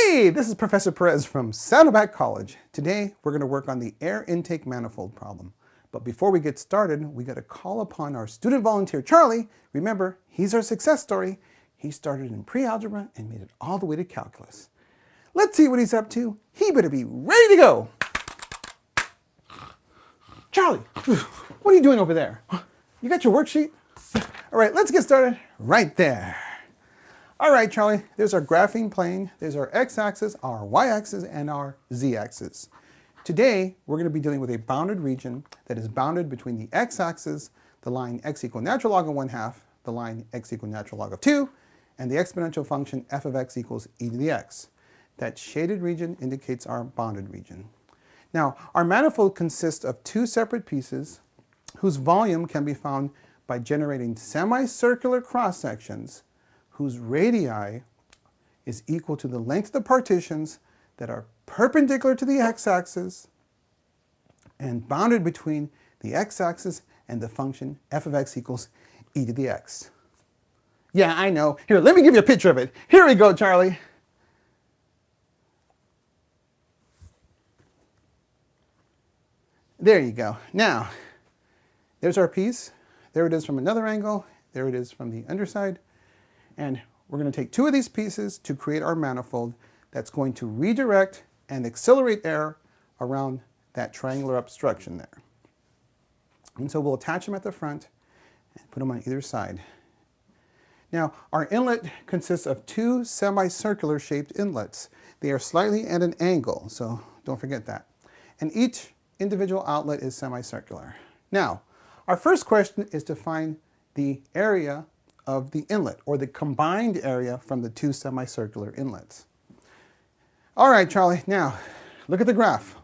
Hey, this is Professor Perez from Saddleback College. Today, we're going to work on the air intake manifold problem. But before we get started, we got to call upon our student volunteer, Charlie. Remember, he's our success story. He started in pre-algebra and made it all the way to calculus. Let's see what he's up to. He better be ready to go. Charlie, what are you doing over there? You got your worksheet? All right, let's get started right there. All right, Charlie, there's our graphing plane. There's our x-axis, our y-axis, and our z-axis. Today, we're going to be dealing with a bounded region that is bounded between the x-axis, the line x equal natural log of 1/2, the line x equal natural log of 2, and the exponential function f of x equals e to the x. That shaded region indicates our bounded region. Now, our manifold consists of two separate pieces whose volume can be found by generating semicircular cross-sections whose radii is equal to the length of the partitions that are perpendicular to the x-axis and bounded between the x-axis and the function f of x equals e to the x. Yeah, I know. Here, let me give you a picture of it. Here we go, Charlie. There you go. Now, there's our piece. There it is from another angle. There it is from the underside. And we're going to take two of these pieces to create our manifold that's going to redirect and accelerate air around that triangular obstruction there. And so we'll attach them at the front and put them on either side. Now, our inlet consists of two semicircular shaped inlets. They are slightly at an angle, so don't forget that. And each individual outlet is semicircular. Now, our first question is to find the area of the inlet, or the combined area from the two semicircular inlets. All right, Charlie, now look at the graph.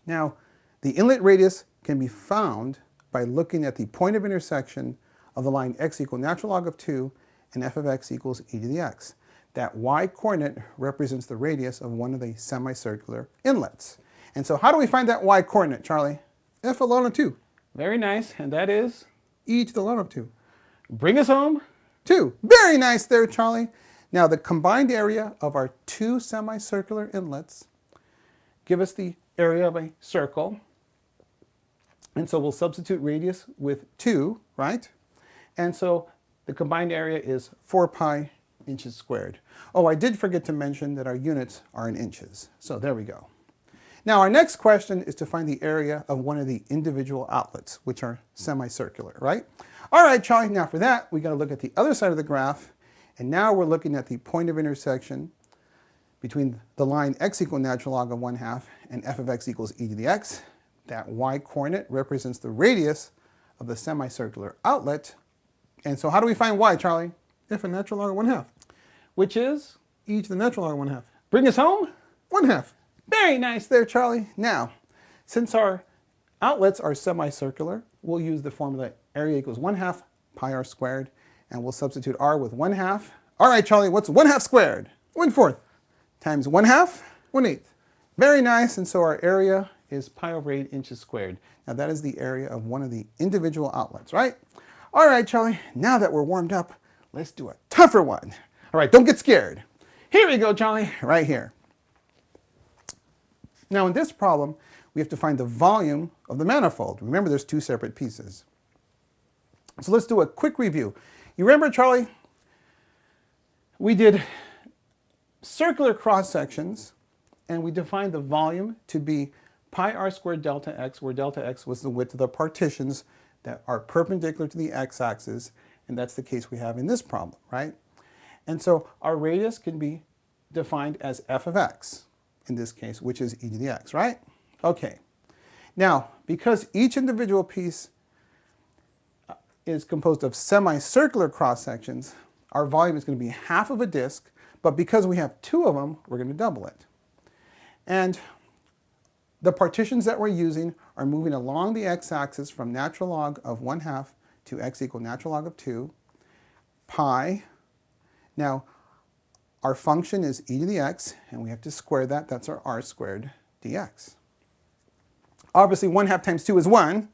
Now, the inlet radius can be found by looking at the point of intersection of the line x equal natural log of 2 and f of x equals e to the x. That y-coordinate represents the radius of one of the semicircular inlets. And so how do we find that y-coordinate, Charlie? F ln of 2. Very nice, and that is e to the ln of 2. Bring us home. 2. Very nice there, Charlie. Now, the combined area of our two semicircular inlets give us the area of a circle. And so we'll substitute radius with 2, right? And so the combined area is 4 pi inches squared. Oh, I did forget to mention that our units are in inches. So there we go. Now, our next question is to find the area of one of the individual outlets, which are semicircular, right? All right, Charlie, now for that, we got to look at the other side of the graph. And now we're looking at the point of intersection between the line x equal natural log of 1/2 and f of x equals e to the x. That y-coordinate represents the radius of the semicircular outlet. And so how do we find y, Charlie? F of natural log of 1/2, which is e to the natural log of 1/2. Bring us home. 1/2. Very nice there, Charlie. Now, since our outlets are semicircular, we'll use the formula area equals 1/2 pi r squared, and we'll substitute r with 1/2. All right, Charlie, what's 1/2 squared? 1/4 times 1/2, 1/8. Very nice, and so our area is pi over 8 inches squared. Now that is the area of one of the individual outlets, right? All right, Charlie, now that we're warmed up, let's do a tougher one. All right, don't get scared. Here we go, Charlie, right here. Now in this problem, we have to find the volume of the manifold. Remember, there's two separate pieces. So let's do a quick review. You remember, Charlie, we did circular cross-sections, and we defined the volume to be pi r squared delta x, where delta x was the width of the partitions that are perpendicular to the x-axis, and that's the case we have in this problem, right? And so our radius can be defined as f of x, in this case, which is e to the x, right? Okay. Now, because each individual piece is composed of semicircular cross-sections, our volume is going to be half of a disk, but because we have two of them, we're going to double it. And the partitions that we're using are moving along the x-axis from natural log of 1/2 to x equal natural log of 2, pi. Now, our function is e to the x, and we have to square that. That's our r squared dx. Obviously, 1/2 times 2 is 1.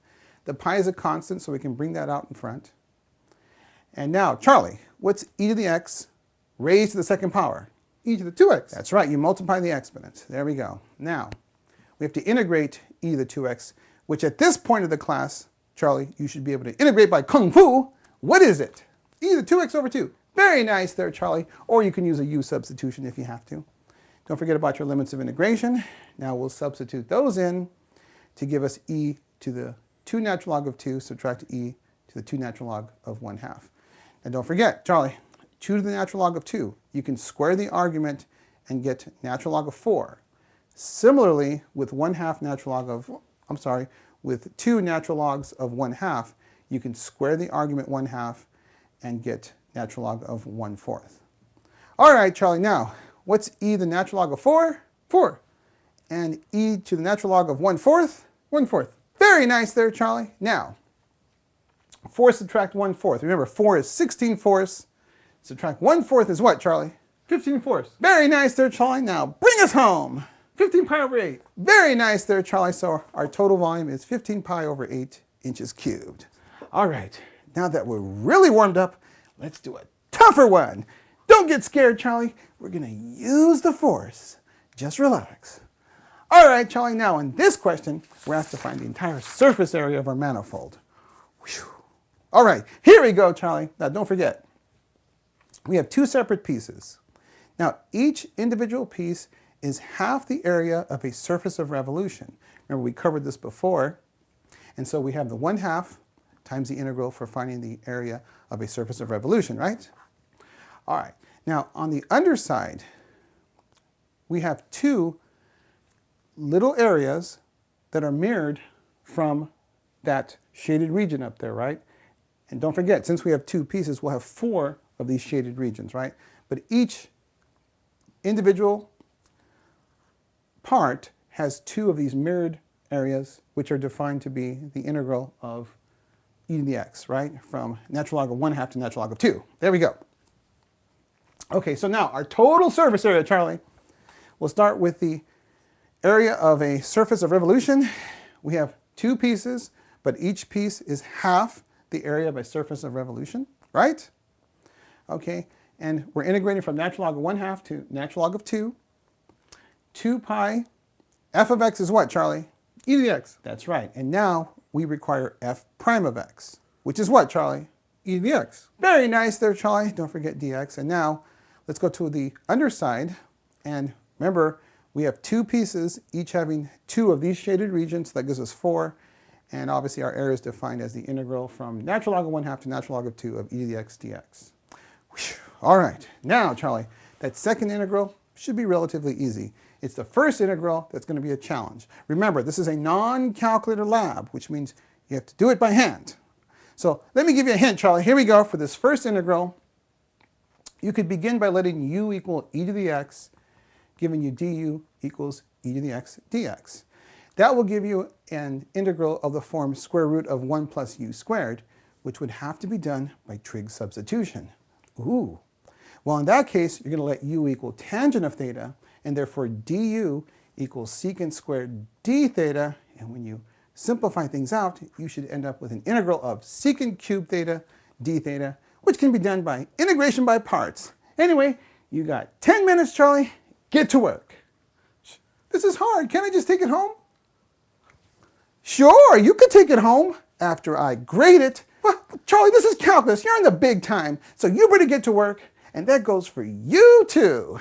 The pi is a constant, so we can bring that out in front. And now, Charlie, what's e to the x raised to the second power? e to the 2x. That's right, you multiply the exponent. There we go. Now, we have to integrate e to the 2x, which at this point of the class, Charlie, you should be able to integrate by kung fu. What is it? E to the 2x over 2. Very nice there, Charlie. Or you can use a u substitution if you have to. Don't forget about your limits of integration. Now we'll substitute those in to give us e to the 2 natural log of 2, subtract e to the 2 natural log of 1/2. And don't forget, Charlie, 2 to the natural log of 2. You can square the argument and get natural log of 4. Similarly, with 1/2 natural log of, with 2 natural logs of 1/2, you can square the argument 1/2 and get natural log of 1/4. All right, Charlie, now, what's e to the natural log of 4? 4. And e to the natural log of 1/4? 1/4. Very nice there, Charlie. Now, 4 subtract 1/4. Remember, 4 is 16/4. Subtract 1/4 is what, Charlie? 15/4. Very nice there, Charlie. Now, bring us home. 15 pi over 8. Very nice there, Charlie. So our total volume is 15 pi over 8 inches cubed. All right, now that we're really warmed up, let's do a tougher one. Don't get scared, Charlie. We're going to use the force. Just relax. All right, Charlie, now in this question, we're asked to find the entire surface area of our manifold. Whew. All right, here we go, Charlie. Now, don't forget, we have 2 separate pieces. Now, each individual piece is half the area of a surface of revolution. Remember, we covered this before. And so we have the 1/2 times the integral for finding the area of a surface of revolution, right? All right. Now, on the underside, we have 2 little areas that are mirrored from that shaded region up there, right? And don't forget, since we have 2 pieces, we'll have 4 of these shaded regions, right? But each individual part has 2 of these mirrored areas, which are defined to be the integral of e to the x, right? From natural log of 1/2 to natural log of 2. There we go. Okay, so now our total surface area, Charlie. We'll start with the area of a surface of revolution. We have 2 pieces, but each piece is half the area of a surface of revolution, right? Okay, and we're integrating from natural log of 1/2 to natural log of 2. 2 pi, f of x is what, Charlie? E to the x. That's right. And now we require f prime of x, which is what, Charlie? E to the x. Very nice there, Charlie. Don't forget dx. And now let's go to the underside. And remember, we have 2 pieces, each having 2 of these shaded regions. So that gives us 4. And obviously our area is defined as the integral from natural log of 1/2 to natural log of 2 of e to the x dx. Whew. All right. Now, Charlie, that second integral should be relatively easy. It's the first integral that's going to be a challenge. Remember, this is a non-calculator lab, which means you have to do it by hand. So let me give you a hint, Charlie. Here we go. For this first integral, you could begin by letting u equal e to the x, giving you du equals e to the x dx. That will give you an integral of the form square root of 1 plus u squared, which would have to be done by trig substitution. Ooh. Well, in that case, you're going to let u equal tangent of theta, and therefore du equals secant squared d theta. And when you simplify things out, you should end up with an integral of secant cubed theta d theta, which can be done by integration by parts. Anyway, you got 10 minutes, Charlie. Get to work. This is hard. Can't I just take it home? Sure, you could take it home after I grade it. Well, Charlie, this is calculus. You're in the big time. So you better get to work. And that goes for you too.